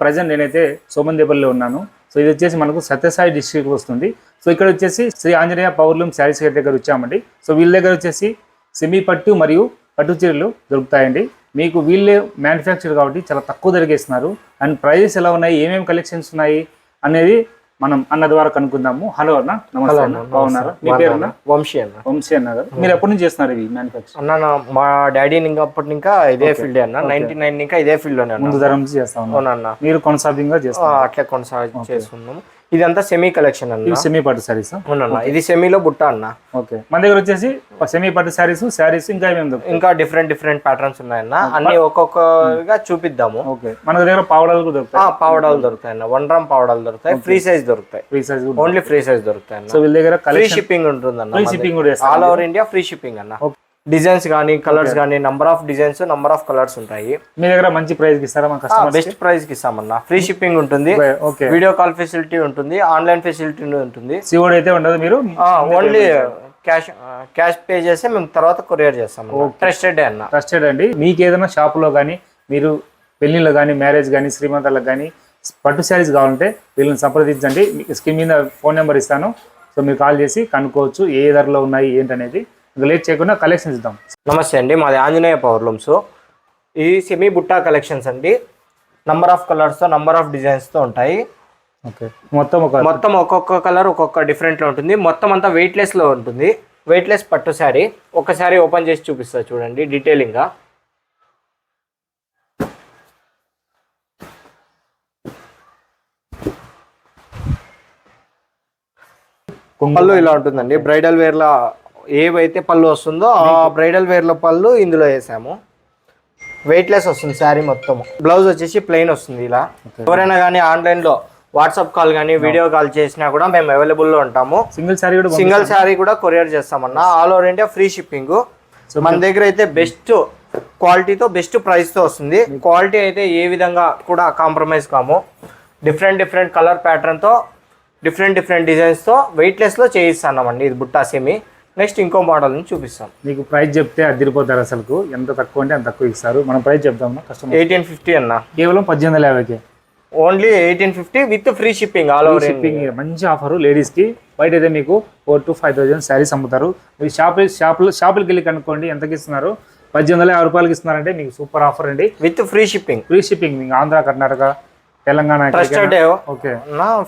Present నేనైతే సోమందేపల్లిలో ఉన్నాను. So ఇది వచ్చేసి మనకు సత్యసాయి డిస్ట్రిక్ట్ వస్తుంది. సో ఇక్కడ వచ్చేసి శ్రీ ఆంజనేయ పవర్లూమ్ శారీస్ దగ్గర వచ్చామండి. సో వీళ్ళ దగ్గర వచ్చేసి సెమీ పట్టు మరియు పట్టు చీరలు దొరుకుతాయండి. మీకు వీళ్ళే మ్యానుఫ్యాక్చర్ కాబట్టి చాలా తక్కువ ధరకే ఇస్తున్నారు. అండ్ ప్రైజెస్ ఎలా ఉన్నాయి, ఏమేమి కలెక్షన్స్ ఉన్నాయి అనేది మనం అన్న ద్వారా కనుక్కుందాము. హలో అన్న, నమస్తే అన్న, బాగున్నారా? మీ పేరు అన్న? వంశీ అన్న. వంశీ అన్న గారు, మీరు ఎప్పటి నుంచి చేస్తున్నారు ఇవి మ్యానుఫ్యాక్చర్? అన్న మా డాడీ అప్పటి ఇంకా ఇదే ఫీల్డ్ అన్న. 99 ఇంకా ఇదే ఫీల్డ్ లోనే ముందు తరం నుంచి చేస్తాను. మీరు కొనసాగింగా చేస్తారు? అట్లే కొనసాగి చేస్తున్నాము. ఇదంతా సెమీ కలెక్షన్ అన్న. సెమీ పట్టు శారీస్ అవునన్న. ఇది సెమీలో బుట్ట అన్న. ఓకే, మన దగ్గర వచ్చేసి సెమీ పట్టు శారీస్ ఇంకా ఏమేమి ఇంకా డిఫరెంట్ ప్యాటర్న్స్ ఉన్నాయన్న. అన్ని ఒక్కొక్కగా చూపిద్దాము. ఓకే, మన దగ్గర పావడాలు కూడా దొరుకుతాయి. పావడాలు దొరుకుతాయి అన్న. 1 గ్రామ్ పావడాలు దొరుకుతాయి. ఫ్రీ సైజ్ దొరుకుతాయి. ఓన్లీ ఫ్రీ సైజ్ దొరుకుతాయి అన్న. సో వీళ్ళ దగ్గర ఫ్రీ షిప్పింగ్ ఉంటుంది అన్న. ఫ్రీ షిప్పింగ్ కూడా all over India free shipping అన్న. డిజైన్స్ కానీ కలర్స్ కానీ number of designs, number of colours ఉంటాయి. మీ దగ్గర మంచి ప్రైస్ కి ఇస్తారా? బెస్ట్ ప్రైస్ కి ఇస్తామన్నా. ఫ్రీ షిప్పింగ్ ఉంటుంది, వీడియో కాల్ ఫెసిలిటీ ఉంటుంది, ఆన్లైన్ ఫెసిలిటీ ఉంటుంది. సిఓడి అయితే ఉండదు. మీరు ఓన్లీ క్యాష్ పే చేస్తే మేము తర్వాత కొరియర్ చేస్తాం. ట్రస్టెడ్ అన్న. ట్రస్టెడ్ అండి. మీకు ఏదైనా షాపులో కానీ, మీరు పెళ్లిలో కానీ, మ్యారేజ్ కానీ, శ్రీమంతాలకు కానీ పట్టు శారీస్ కావాలంటే వీళ్ళని సంప్రదించండి. స్క్రీన్ మీద ఫోన్ నెంబర్ ఇస్తాను. సో మీరు కాల్ చేసి కనుక్కోవచ్చు ఏ ధరలో ఉన్నాయి ఏంటనేది. లేట్ చేయకుండా కలెక్షన్ ఇద్దాం. నమస్తే అండి, మాది ఆంజనేయ పవర్లూమ్స్. ఈ సెమీ బుట్టా కలెక్షన్స్ అండి. నంబర్ ఆఫ్ కలర్స్తో, నంబర్ ఆఫ్ డిజైన్స్తో ఉంటాయి. ఓకే, మొత్తం ఒక్కొక్క కలర్ ఒక్కొక్క డిఫరెంట్లో ఉంటుంది. మొత్తం అంతా వెయిట్లెస్లో ఉంటుంది. వెయిట్లెస్ పట్టు శారీ. ఒక శారీ ఓపెన్ చేసి చూపిస్తా చూడండి డీటెయిలింగ్గా. పళ్ళు ఇలా ఉంటుందండి. బ్రైడల్ వేర్లో ఏవైతే పళ్ళు వస్తుందో ఆ బ్రైడల్ వేర్లో పళ్ళు ఇందులో వేసాము. వెయిట్లెస్ వస్తుంది శారీ మొత్తం. బ్లౌజ్ వచ్చేసి ప్లెయిన్ వస్తుంది ఇలా. ఎవరైనా కానీ ఆన్లైన్లో వాట్సాప్ కాల్ కానీ వీడియో కాల్ చేసినా కూడా మేము అవైలబుల్లో ఉంటాము. సింగిల్ శారీ కూడా కొరియర్ చేస్తామన్నా. All over India free shipping. మన దగ్గర అయితే బెస్ట్ క్వాలిటీతో బెస్ట్ ప్రైస్తో వస్తుంది. క్వాలిటీ అయితే ఏ విధంగా కూడా కాంప్రమైజ్ కాము. డిఫరెంట్ కలర్ ప్యాటర్న్తో, డిఫరెంట్ డిజైన్స్తో వెయిట్లెస్లో చేయిస్తున్నామండి. ఇది బుట్టా సెమీ. నెక్స్ట్ ఇంకో మోడల్ నుంచి చూపిస్తాం. మీకు ప్రైస్ చెప్తే అదిరిపోతారు. అసలు ఎంత తక్కువ అంటే అంత తక్కువ ఇస్తారు. మనం ప్రైస్ చెప్తాము. 1850 అన్న. కేవలం 1850కే. Only 1850 with free shipping. All over shipping. మంచి ఆఫర్ లేడీస్ కి. బయట అయితే మీకు 4,000 to 5,000 శారీస్ అమ్ముతారు. మీరు షాపులకి వెళ్ళి కనుక్కోండి ఎంతకి ఇస్తున్నారు. 1850 రూపాయలకి ఇస్తున్నారంటే మీకు సూపర్ ఆఫర్ అండి. With free shipping. మీకు Andhra, Karnataka, Telangana, okay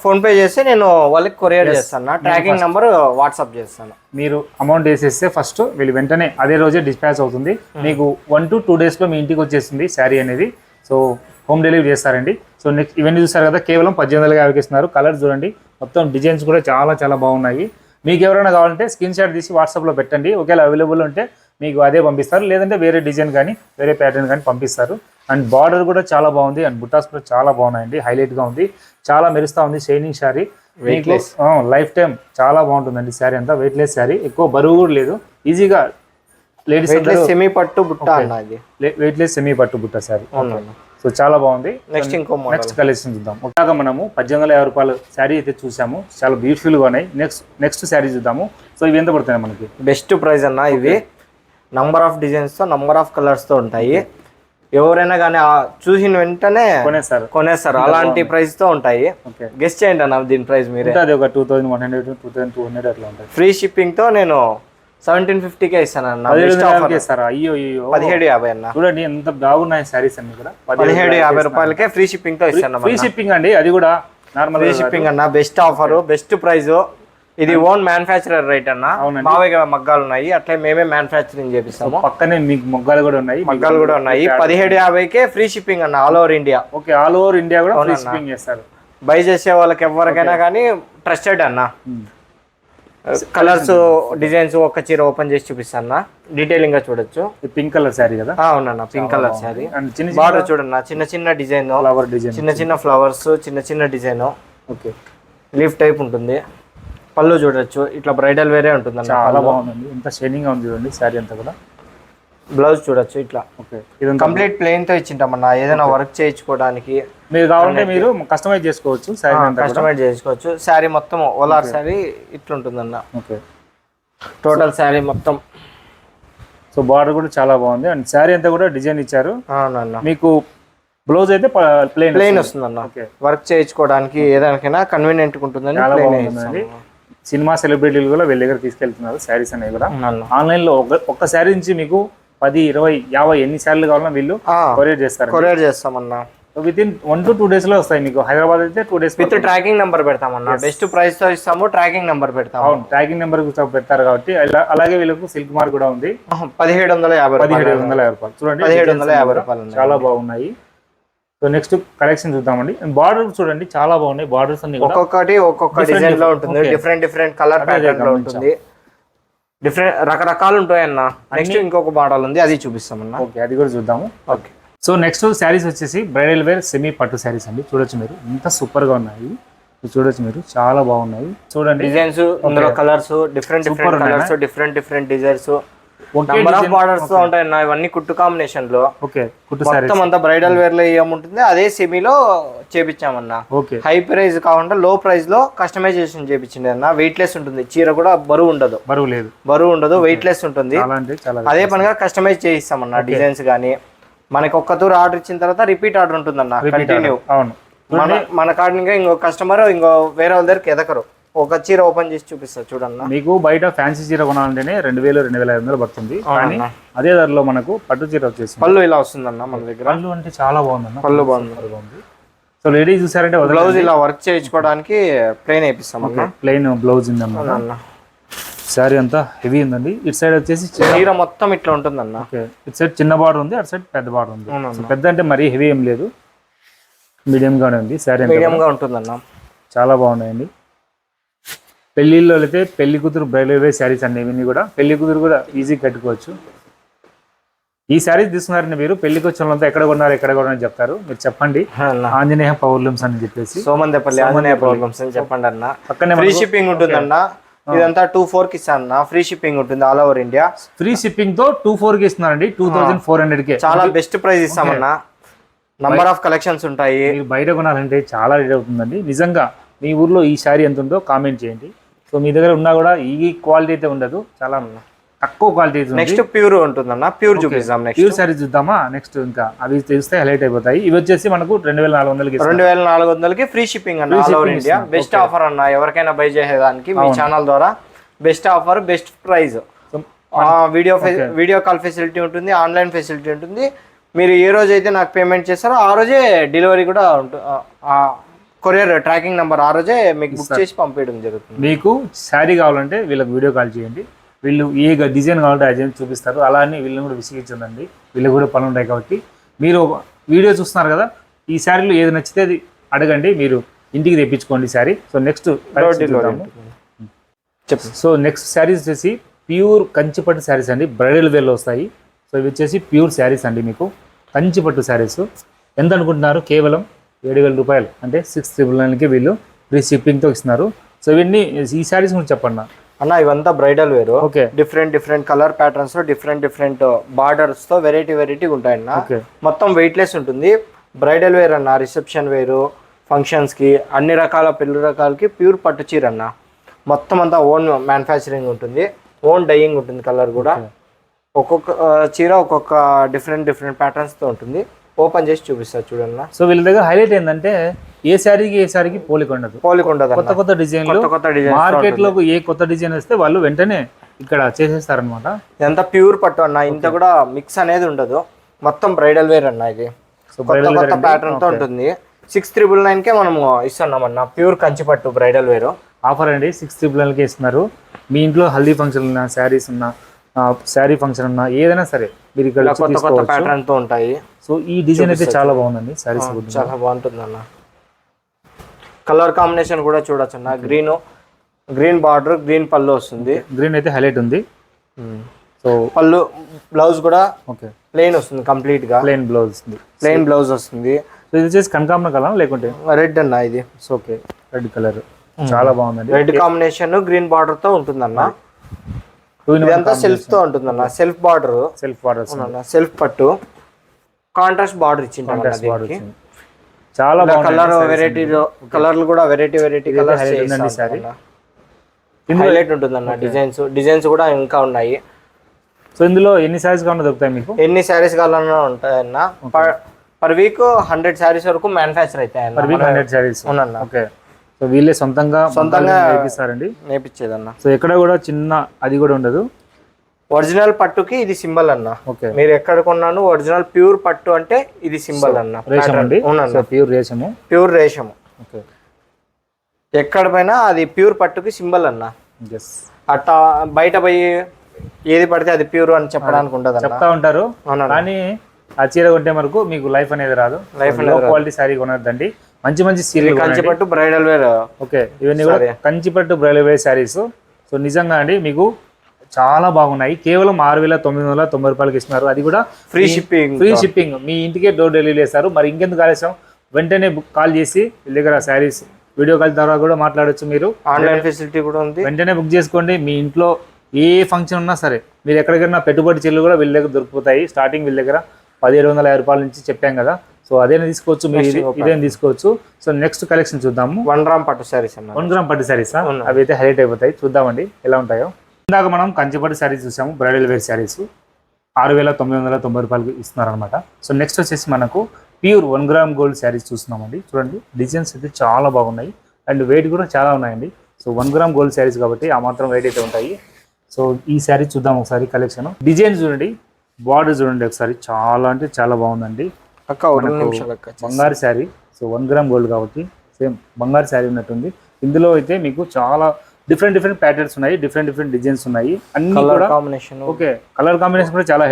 PhonePe చేసి నేను వాళ్ళకి కొరియర్ చేస్తాను. ట్రాకింగ్ నెంబర్ వాట్సాప్ చేస్తాను. మీరు అమౌంట్ వేసేస్తే ఫస్ట్ వీళ్ళు వెంటనే అదే రోజే డిస్పాచ్ అవుతుంది. మీకు 1 to 2 days లో మీ ఇంటికి వచ్చేస్తుంది శారీ అనేది. సో హోమ్ డెలివరీ చేస్తారండి. సో నెక్స్ట్ ఇవన్నీ చూస్తారు కదా, కేవలం 1850కి ఇస్తున్నారు. కలర్స్ చూడండి, మొత్తం డిజైన్స్ కూడా చాలా బాగున్నాయి. మీకు ఎవరైనా కావాలంటే స్క్రీన్ షాట్ తీసి వాట్సాప్లో పెట్టండి. ఒకవేళ అవైలబుల్ ఉంటే మీకు అదే పంపిస్తారు, లేదంటే వేరే డిజైన్ కానీ వేరే ప్యాటర్న్ కానీ పంపిస్తారు. అండ్ బార్డర్ కూడా చాలా బాగుంది. అండ్ బుట్టాస్ కూడా చాలా బాగున్నాయండి. హైలైట్గా ఉంది, చాలా మెరుస్తూ ఉంది. షైనింగ్ శారీ. లైఫ్ టైం చాలా బాగుంటుందండి. శారీ అంతా వెయిట్లెస్ శారీ. ఎక్కువ బరువు కూడా లేదు. ఈజీగా లేడీస్ సెమీ పట్టు బుట్ట. వెయిట్లెస్ సెమీ పట్టు బుట్ట శారీ. సో చాలా బాగుంది. నెక్స్ట్ కలెక్షన్ చూద్దాం. ఒకగా మనము 1850 రూపాయల శారీ అయితే చూసాము. చాలా బ్యూటిఫుల్గా ఉన్నాయి. నెక్స్ట్ శారీ చూద్దాము. సో ఇవి ఎంత పడుతున్నాయి మనకి? బెస్ట్ ప్రైస్ అన్న. ఇవి నంబర్ ఆఫ్ డిజైన్స్తో, నంబర్ ఆఫ్ కలర్స్తో ఉంటాయి. ఎవరైనా కానీ చూసిన వెంటనే కొనేస్తారు. అలాంటి ప్రైస్ తో ఉంటాయి. గెస్ట్ చేయండి అన్న దీని ప్రైస్. మీరు 2100, 2200 అట్లా ఉంటాయి. ఫ్రీ షిప్పింగ్ తో నేను 1750కే ఇస్తాను అన్న. 1750 అన్న. చూడండి ఎంత బాగున్నాయి శారీస్ అన్ని కూడా. 1750 రూపాయలకే ఫ్రీ షిప్పింగ్ తో ఇస్తాను. ఫ్రీ షిప్పింగ్ అండి, అది కూడా నార్మల్ ఫ్రీ షిప్పింగ్ అన్న. Best offer, best price. ఇది ఓన్ మ్యానుఫ్యాక్చరర్ రైట్ అన్న. మావే మగ్గాలు ఉన్నాయి, అట్లే మేమే మ్యానుఫ్యాక్చరింగ్ చేపిస్తాము. పక్కనే మీకు మగ్గాలు కూడా ఉన్నాయి. 1750కే ఫ్రీ షిప్పింగ్ అన్న. All over India. Okay, all over India కూడా ఫ్రీ షిప్పింగ్ చేస్తారు. బై చేసే వాళ్ళకి ఎవరికైనా కానీ ట్రస్టెడ్ అన్న. కలర్స్, డిజైన్స్ ఒక చీర ఓపెన్ చేసి చూపిస్తాను. డీటెయిలింగ్ గా చూడొచ్చు. పింక్ కలర్ శారీ కదా? అవునన్న, పింక్ కలర్ శారీ. బార్డర్ చూడన్న, చిన్న డిజైన్, ఫ్లవర్ డిజైన్, చిన్న ఫ్లవర్స్, చిన్న డిజైన్. ఓకే, లీఫ్ టైప్ ఉంటుంది. పళ్ళు చూడొచ్చు, ఇట్లా బ్రైడల్ వేరే ఉంటుంది. చాలా బాగుంది. ఎంత షైనింగ్ గా ఉంది చూడండి శారీ అంతా కూడా. బ్లౌజ్ చూడొచ్చు ఇట్లా. ఓకే, ఇది కంప్లీట్ ప్లెయిన్ తో ఇచ్చింటామన్నా. ఏదైనా వర్క్ చేయించుకోవడానికి మీరు కావాలంటే మీరు కస్టమైజ్ చేసుకోవచ్చు. కస్టమైజ్ చేసుకోవచ్చు. శారీ మొత్తం ఓలార్ శారీ ఇట్లుంటుందన్న. ఓకే, టోటల్ శారీ మొత్తం. సో బార్డర్ కూడా చాలా బాగుంది. అండ్ శారీ అంతా కూడా డిజైన్ ఇచ్చారు. అవునన్న. మీకు బ్లౌజ్ అయితే ప్లెయిన్ ప్లెయిన్ వస్తుంది అన్న. ఓకే. వర్క్ చేయించుకోవడానికి ఏదానికైనా కన్వీనియంట్ ఉంటుందని చాలా ప్లెయిన్ బాగుందండి. సినిమా సెలబ్రిటీలు కూడా వీళ్ళ దగ్గర తీసుకెళ్తున్నారు శారీస్ అనేవి కూడా. అన్న. ఆన్లైన్ లో ఒక్క శారీ నుంచి మీకు 10, 20, 50 ఎన్ని శారీలు కావాలన్నా వీళ్ళు కొరియర్ చేస్తారు. కొరియర్ చేస్తామన్నా. విత్ ఇన్ 1 to 2 days లో వస్తాయి మీకు. హైదరాబాద్ అయితే 2 days విత్ ట్రాకింగ్ నెంబర్ పెడతామన్నా. బెస్ట్ ప్రైస్ తో ఇస్తాము, ట్రాకింగ్ నెంబర్ పెడతాము. అవును, ట్రాకింగ్ నెంబర్ పెడతారు కాబట్టి. అలాగే వీళ్ళకు సిల్క్ మార్క్ కూడా ఉంది. 1750 రూపాయలు. చూడండి 1750 రూపాయలు. చాలా బాగున్నాయి. సో నెక్స్ట్ కలెక్షన్ చూద్దామండి. బార్డర్ చూడండి చాలా బాగున్నాయి. బార్డర్స్ అన్ని ఒక్కొక్కటి ఒక్కొక్క డిజైన్ లో ఉంటుంది. డిఫరెంట్ కలర్ ప్యాటర్న్ లో ఉంటుంది. రకరకాలు ఉంటాయి అన్న. నెక్స్ట్ ఇంకొక మోడల్ ఉంది, అది చూపిస్తామన్నా. ఓకే, అది కూడా చూద్దాము. ఓకే. సో నెక్స్ట్ శారీస్ వచ్చేసి బ్రైడల్ వేర్ సెమీ పట్టు శారీస్ అండి. చూడొచ్చు మీరు, ఎంత సూపర్ గా ఉన్నాయి. చూడొచ్చు మీరు, చాలా బాగున్నాయి. చూడండి డిజైన్స్, ఇందులో colours different colours, different designs, number of borders తో ఉంటాయి అన్న. ఇవన్నీ కుట్టు కాంబినేషన్ లో. ఓకే, కుట్టు మొత్తం అంతా బ్రైడల్ వేర్ లో ఏముంటుంది అదే సెమీలో చేపించామన్నా. ఓకే. హై ప్రైస్ కాకుండా లో ప్రైస్ లో కస్టమైజేషన్ చేపించింది అన్న. వెయిట్ లెస్ ఉంటుంది. చీర కూడా బరువు ఉండదు, వెయిట్ లెస్ ఉంటుంది. అదే పనిగా కస్టమైజ్ చేయిస్తామన్నా. డిజైన్స్ గానీ మనకి ఒక్క తూరు ఆర్డర్ ఇచ్చిన తర్వాత రిపీట్ ఆర్డర్ ఉంటుందన్న, కంటిన్యూ. అవును, మన కార్డు ఇంకా ఇంకో కస్టమర్ ఇంకో వేరే వాళ్ళ దగ్గరికి ఎదకరు. ఒక చీర ఓపెన్ చేసి చూపిస్తా చూడన్న. మీకు బయట ఫ్యాన్సీ చీర కొనాలంటేనే 2000, 2500 పడుతుంది. కానీ అదే ధరలో మనకు పట్టు చీర వచ్చేసి పళ్ళు ఇలా వస్తుందన్న మన దగ్గర. పళ్ళు అంటే చాలా బాగుందన్న. పళ్ళు బాగుంది. సో లేడీస్ చూసారంటే బ్లౌజ్ ఇలా వర్క్ చేయించుకోవడానికి ప్లెయిన్ వేపిస్తాం అన్న. ప్లెయిన్ బ్లౌజ్ ఉందన్నమాట. శారీ అంతా హెవీ ఉందండి. ఇటు సైడ్ వచ్చేసి చీర మొత్తం ఇట్లా ఉంటుందన్న. ఇటు సైడ్ చిన్న బార్డర్ ఉంది, అటు సైడ్ పెద్ద బార్డర్ ఉంది. పెద్ద అంటే మరీ హెవీ ఏం లేదు, మీడియం గానే ఉంది. శారీ మీడియం గా ఉంటుందన్న. చాలా బాగున్నాయండి. పెళ్లిళ్ళు అయితే పెళ్లి కూతురు బ్రైడల్ వేర్ శారీస్ అండి. ఇవన్నీ కూడా పెళ్లి కూతురు కూడా ఈజీ కట్టుకోవచ్చు. ఈ శారీస్ తీసుకున్నారండి మీరు. పెళ్లికి వచ్చిన వాళ్ళంతా ఎక్కడ కొన్నారు చెప్తారు. మీరు చెప్పండి. ఆంజనేయ పవర్లూమ్స్ అని చెప్పేసి, సోమందేపల్లి ఆంజనేయ పవర్లూమ్స్ అని చెప్పండి అన్న. పక్కనే ఫ్రీ షిప్పింగ్ ఉంటుందన్న. ఇదంతా 2,400 కి ఇస్తాను. ఫ్రీ షిప్పింగ్ ఉంటుంది all over India. Free shipping తో 2,400 కి ఇస్తున్నారండి. 2,400 కి చాలా బెస్ట్ ప్రైస్ ఇస్తామన్నా. నంబర్ ఆఫ్ కలెక్షన్స్ ఉంటాయి. మీరు బయట కొనాలంటే చాలా రేట్ అవుతుందండి. నిజంగా మీ ఊర్లో ఈ శారీ ఎంత ఉందో కామెంట్ చేయండి. సో మీ దగ్గర ఉన్నా కూడా ఈ క్వాలిటీ అయితే ఉండదు, చాలా తక్కువ క్వాలిటీ. నెక్స్ట్ ప్యూర్ ఉంటుందన్న. ప్యూర్ చూపిస్తాం. ప్యూర్ శారీ చూద్దామా నెక్స్ట్. ఇంకా అవి తెలిస్తే హైలైట్ అయిపోతాయి. ఇవి వచ్చేసి మనకు 2400కి ఫ్రీ షిప్పింగ్ అన్న all over India. Best offer అన్న. ఎవరికైనా బై చేసేదానికి మీ ఛానల్ ద్వారా best offer, best price. Video call facility ఉంటుంది, ఆన్లైన్ ఫెసిలిటీ ఉంటుంది. మీరు ఏ రోజు అయితే నాకు పేమెంట్ చేస్తారో ఆ రోజే డెలివరీ కూడా ఉంటుంది. కొరియర్ ట్రాకింగ్ నెంబర్ ఆ రోజే మీకు బుక్ చేసి పంపించడం జరుగుతుంది. మీకు శారీ కావాలంటే వీళ్ళకి వీడియో కాల్ చేయండి. వీళ్ళు ఏ డిజైన్ కావాలంటే ఆ డిజైన్ చూపిస్తారు. అలా అని వీళ్ళని కూడా విసిగించండి. వీళ్ళకి కూడా పనులు ఉంటాయి కాబట్టి మీరు వీడియో చూస్తున్నారు కదా, ఈ శారీలో ఏది నచ్చితే అది అడగండి, మీరు ఇంటికి తెప్పించుకోండి sari. So next so next saris వచ్చేసి ప్యూర్ కంచిపట్టు శారీస్ అండి. బ్రైడల్ వేర్లో వస్తాయి. సో ఇవి వచ్చేసి ప్యూర్ శారీస్ అండి. మీకు కంచిపట్టు శారీస్ ఎంత అనుకుంటున్నారు? కేవలం 7,000 రూపాయలు, అంటే 6,999కి వీళ్ళు ఫ్రీ షిప్పింగ్తో ఇస్తున్నారు. సో ఇవన్నీ ఈ శారీస్ గురించి చెప్పండి అన్న. ఇవంతా బ్రైడల్ వేరు. ఓకే. డిఫరెంట్ కలర్ ప్యాటర్న్స్ తో డిఫరెంట్ బార్డర్స్ తో వెరైటీ ఉంటాయన్న. మొత్తం వెయిట్ లెస్ ఉంటుంది. బ్రైడల్ వేర్ అన్న. రిసెప్షన్ వేరు, ఫంక్షన్స్ కి, అన్ని రకాల పెళ్లి రకాలకి ప్యూర్ పట్టు చీర అన్న. మొత్తం అంతా ఓన్ మ్యానుఫ్యాక్చరింగ్ ఉంటుంది, ఓన్ డైయింగ్ ఉంటుంది. కలర్ కూడా ఒక్కొక్క చీర ఒక్కొక్క డిఫరెంట్ ప్యాటర్న్స్ తో ఉంటుంది. ఓపెన్ చేసి చూపిస్తారు చూడన్న. సో వీళ్ళ దగ్గర హైలైట్ ఏంటంటే ఏ శారీకి పోలిక ఉండదు. కొత్త డిజైన్లు. మార్కెట్ లో ఏ కొత్త డిజైన్ వస్తే వాళ్ళు వెంటనే ఇక్కడ చేసేస్తారనమాట. ఇదంతా ప్యూర్ పట్టు అన్న. ఇంత కూడా మిక్స్ అనేది ఉండదు. మొత్తం బ్రైడల్ వేర్ అన్న. ఇది కొత్త ప్యాటర్న్ తో ఉంటుంది. 6,999కే మనము ఇస్తున్నాం అన్న. ప్యూర్ కంచిపట్టు బ్రైడల్ వేరు ఆఫర్ అండి. 6,999కే ఇస్తున్నారు. మీ ఇంట్లో హల్దీ ఫంక్షన్ ఉన్నా, శారీస్ ఉన్నా, శారీ ఫంక్షన్ ఉన్నా, ఏదైనా సరే మీరు ఇక్కడ కొత్త ప్యాటర్న్ తో ఉంటాయి. సో ఈ డిజైన్ అయితే చాలా బాగుందండి. శారీస్ చాలా బాగుంటుంది అన్న. కలర్ కాంబినేషన్ కూడా చూడొచ్చు అన్న. గ్రీన్ బార్డర్, గ్రీన్ పళ్ళు వస్తుంది. గ్రీన్ అయితే హైలైట్ ఉంది. సో పళ్ళు బ్లౌజ్ కూడా ఓకే ప్లెయిన్ వస్తుంది. కంప్లీట్ గా ప్లెయిన్ బ్లౌజ్ వస్తుంది. సో ఇది వచ్చేసి కనకాంబరం కలర్ లేకుంటే రెడ్ అన్న. ఇది ఓకే, రెడ్ కలర్ చాలా బాగుందండి. రెడ్ కాంబినేషన్ గ్రీన్ బార్డర్ తో ఉంటుందన్న. ఇదంతా సెల్ఫ్ తో ఉంటుందన్న. సెల్ఫ్ బార్డర్ సెల్ఫ్ పట్టు కాంట్రాస్ట్ బార్డర్ ఇచ్చింది. చాలా కలర్ వెరైటీలో కలర్లు కూడా వెరైటీ కలర్స్ హైలైట్ ఉంటుందన్న. డిజైన్స్ కూడా ఇంకా ఉన్నాయి. సో ఇందులో ఎన్ని సారీస్ కావాలన్నా దొరుకుతాయి మీకు. ఎన్ని సారీస్ కావాలన్నా ఉంటాయన్న. పర్ వీక్ 100 శారీస్ వరకు మ్యానుఫ్యాక్చర్ అవుతాయి పర్ వీక్ 100 శారీస్. అవునన్నా. ఓకే. సో వీళ్ళే సొంతంగా నేర్పిస్తారండి. నేర్పించేదన్న. సో ఎక్కడ కూడా చిన్న అది కూడా ఉండదు. ఒరిజినల్ పట్టుకి ఇది సింబల్ అన్న. ఓకే. మీరు ఎక్కడ కొన్నాను ఒరిజినల్ ప్యూర్ పట్టు అంటే ఇది సింబల్ అన్న. రేషం అండి. ప్యూర్ రేషము. ప్యూర్ రేషము. ఓకే. ఎక్కడ పైన అది ప్యూర్ పట్టుకి సింబల్ అన్న. ఎస్. అట్టా బయట పోయి ఏది పడితే అది ప్యూర్ అని చెప్పడానికి ఉండదు. చెప్తా ఉంటారు కానీ ఆ చీర కొంటే వరకు మీకు లైఫ్ అనేది రాదు. లైఫ్ క్వాలిటీ శారీ కొనద్దండి. మంచి మంచి సీరియల్ కంచిపట్టు బ్రైడల్ వేర్. ఓకే. ఇవన్నీ కూడా కంచిపట్టు బ్రైడల్ వేర్ శారీస్. సో నిజంగా అండి మీకు చాలా బాగున్నాయి. కేవలం 6,990 రూపాయలకి ఇస్తున్నారు. అది కూడా ఫ్రీ షిప్పింగ్. Free shipping. మీ ఇంటికే డోర్ డెలివరీ చేస్తారు. మరి ఇంకెందుకు ఆలస్యం, వెంటనే కాల్ చేసి వీళ్ళ దగ్గర శారీస్ వీడియో కాల్ ద్వారా కూడా మాట్లాడొచ్చు. మీరు ఆన్లైన్ ఫెసిలిటీ కూడా ఉంది. వెంటనే బుక్ చేసుకోండి. మీ ఇంట్లో ఏ ఫంక్షన్ ఉన్నా సరే మీరు ఎక్కడికైనా పెట్టుబడి చీరలు కూడా వీళ్ళ దగ్గర దొరికిపోతాయి. స్టార్టింగ్ వీళ్ళ దగ్గర 1,750 రూపాయల నుంచి చెప్పాం కదా. సో అదేనా తీసుకోవచ్చు, మీరు ఇదేం తీసుకోవచ్చు. సో నెక్స్ట్ కలెక్షన్ చూద్దాము. 1 గ్రామ్ పట్టు శారీస్. 1 గ్రామ్ పట్టు శారీస్ అవి అయితే హైలైట్ అయిపోతాయి. చూద్దామండి ఎలా ఉంటాయో. ఇందాక మనం కంచిపట్టు శారీస్ చూసాము, బ్రైడల్ వేర్ శారీస్ 6,990 రూపాయలకి ఇస్తున్నారు అనమాట. సో నెక్స్ట్ వచ్చేసి మనకు ప్యూర్ 1 గ్రామ్ గోల్డ్ శారీస్ చూస్తున్నామండి. చూడండి డిజైన్స్ అయితే చాలా బాగున్నాయి అండ్ వెయిట్ కూడా చాలా ఉన్నాయండి. సో 1 గ్రామ్ గోల్డ్ శారీస్ కాబట్టి ఆ మాత్రం వెయిట్ అయితే ఉంటాయి. సో ఈ శారీ చూద్దాం ఒకసారి. కలెక్షన్ డిజైన్ చూడండి, బార్డర్ చూడండి ఒకసారి. చాలా అంటే చాలా బాగుందండి. బంగారు శారీ. సో 1 గ్రామ్ గోల్డ్ కాబట్టి సేమ్ బంగారు శారీ ఉన్నట్టుంది. ఇందులో అయితే మీకు చాలా డిఫరెంట్ ప్యాటర్న్స్ ఉన్నాయి, డిఫరెంట్ డిజైన్స్ ఉన్నాయి. అన్ని కూడా కాంబినేషన్. ఓకే. కలర్ కాంబినేషన్ కూడా చాలా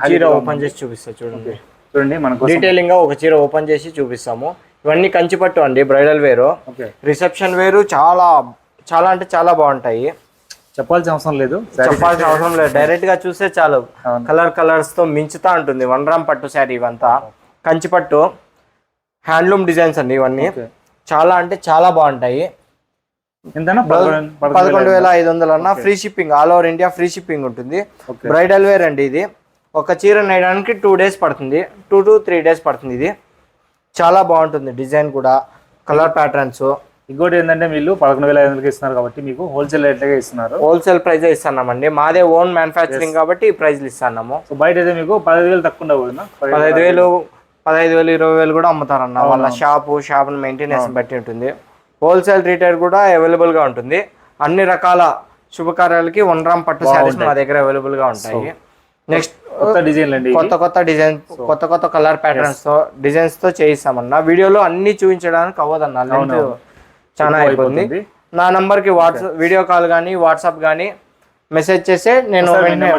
చీర ఓపెన్ చేసి చూపిస్తా చూడండి. చూడండి మనకు డీటెయిలింగ్ గా ఒక చీర ఓపెన్ చేసి చూపిస్తాము. ఇవన్నీ కంచిపట్టు అండి, బ్రైడల్ వేరు. ఓకే. రిసెప్షన్ వేరు. చాలా చాలా అంటే చాలా బాగుంటాయి. చెప్పాల్సిన అవసరం లేదు, డైరెక్ట్ గా చూస్తే చాలు. కలర్స్ తో మించుతా ఉంటుంది 1 గ్రామ్ పట్టు శారీ. ఇవంతా కంచిపట్టు హ్యాండ్లూమ్ డిజైన్స్ అండి. ఇవన్నీ చాలా అంటే చాలా బాగుంటాయి. 11,500 అన్న. Free shipping, all over India free shipping ఉంటుంది. బ్రైడల్ వేర్ అండి. ఇది ఒక చీర నేయడానికి 2 days పడుతుంది, 2 to 3 days పడుతుంది. ఇది చాలా బాగుంటుంది. డిజైన్ కూడా, కలర్ ప్యాటర్న్స్. ఇంకోటి ఏంటంటే వీళ్ళు 11,500కి ఇస్తున్నారు కాబట్టి మీకు హోల్సేల్ రేట్లుగా ఇస్తున్నారు. హోల్సేల్ ప్రైజ్ ఇస్తున్నామండి. మాదే ఓన్ మ్యానుఫ్యాక్చరింగ్ కాబట్టి ఈ ప్రైజ్లు ఇస్తున్నాము. సో బయట అయితే మీకు 15,000 తక్కువ ఉండవు. 15,000, 20,000 కూడా అమ్ముతారన్న. వాళ్ళ షాప్ మెయింటెనెన్స్ బట్టి ఉంటుంది. హోల్సేల్ రీటైల్ కూడా అవైలబుల్ గా ఉంటుంది. అన్ని రకాల శుభకార్యాలకి 1 గ్రామ్ పట్టు శారీస్ మా దగ్గర అవైలబుల్ గా ఉంటాయి. నెక్స్ట్ కొత్త డిజైన్, కొత్త కలర్ ప్యాటర్న్స్ తో డిజైన్స్ తో చేయిస్తామన్నా. వీడియోలో అన్ని చూపించడానికి అవ్వదన్న, లెంత్ చాలా అయిపోతుంది. నా నంబర్ కి వాట్సాప్ వీడియో కాల్ కానీ వాట్సాప్ కానీ మెసేజ్ చేస్తే నేను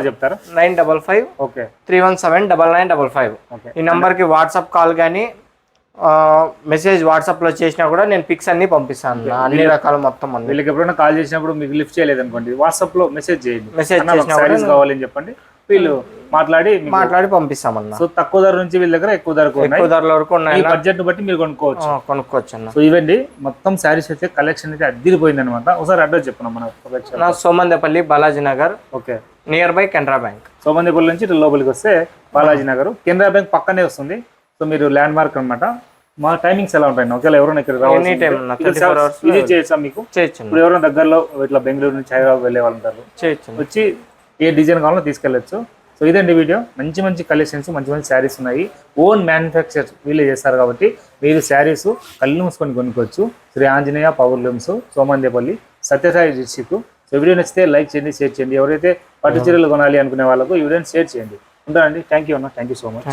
చెప్తారు 955 3179955. ఈ నంబర్ కి వాట్సాప్ కాల్ కానీ మెసేజ్ వాట్సాప్ లో చేసినా కూడా నేను పిక్స్ అన్ని పంపిస్తాను. అన్ని రకాల మొత్తం వీళ్ళకి ఎప్పుడైనా కాల్ చేసినప్పుడు మీకు లిఫ్ట్ చేయలేదు అనుకోండి, వాట్సాప్ లో మెసేజ్ చేయండి. కావాలని చెప్పండి, వీళ్ళు మాట్లాడి పంపిస్తామన్నా. సో తక్కువ ధర నుంచి వీళ్ళ దగ్గర ఎక్కువ ధర వరకు ఉన్నాయి. బడ్జెట్ బట్టి మీరు కొనుక్కోవచ్చు అన్న. సో ఇవ్వండి మొత్తం శారీస్ అయితే కలెక్షన్ అయితే అదిరిపోయింది అనమాట. ఒకసారి అడ్రస్ చెప్పిన మన Somandepalli, Balaji Nagar. Okay. Near by Canara bank. Somandepalli నుంచి లోపలికి వస్తే బాలాజీ నగర్, కెనరా బ్యాంక్ పక్కనే వస్తుంది. సో మీరు ల్యాండ్ మార్క్ అనమాట. మా టైమింగ్స్ ఎలా ఉంటాయి, ఒకవేళ ఎవరైనా ఇక్కడ చేయొచ్చా మీకు? ఇప్పుడు ఎవరైనా దగ్గరలో ఇట్లా బెంగళూరు నుంచి హైదరాబాద్ వెళ్ళే వాళ్ళు ఉంటారు, వచ్చి ఏ డిజైన్ కావాలో తీసుకెళ్ళచ్చు. సో ఇదండి వీడియో. మంచి కలెక్షన్స్, మంచి శారీస్ ఉన్నాయి. ఓన్ మ్యానుఫ్యాక్చర్ వీళ్ళే చేస్తారు కాబట్టి మీరు శారీస్ కళ్ళు మూసుకొని కొనుక్కోవచ్చు. Sri Anjaneya power looms, Somandepalli, Sathya Sai district. So video నచ్చితే లైక్ చేయండి, షేర్ చేయండి. ఎవరైతే పట్టు చీరలు కొనాలి అనుకునే వాళ్ళకు ఈ వీడియోని షేర్ చేయండి. ఉంటానండి. థ్యాంక్ యూ అన్న, థ్యాంక్ యూ సో మచ్.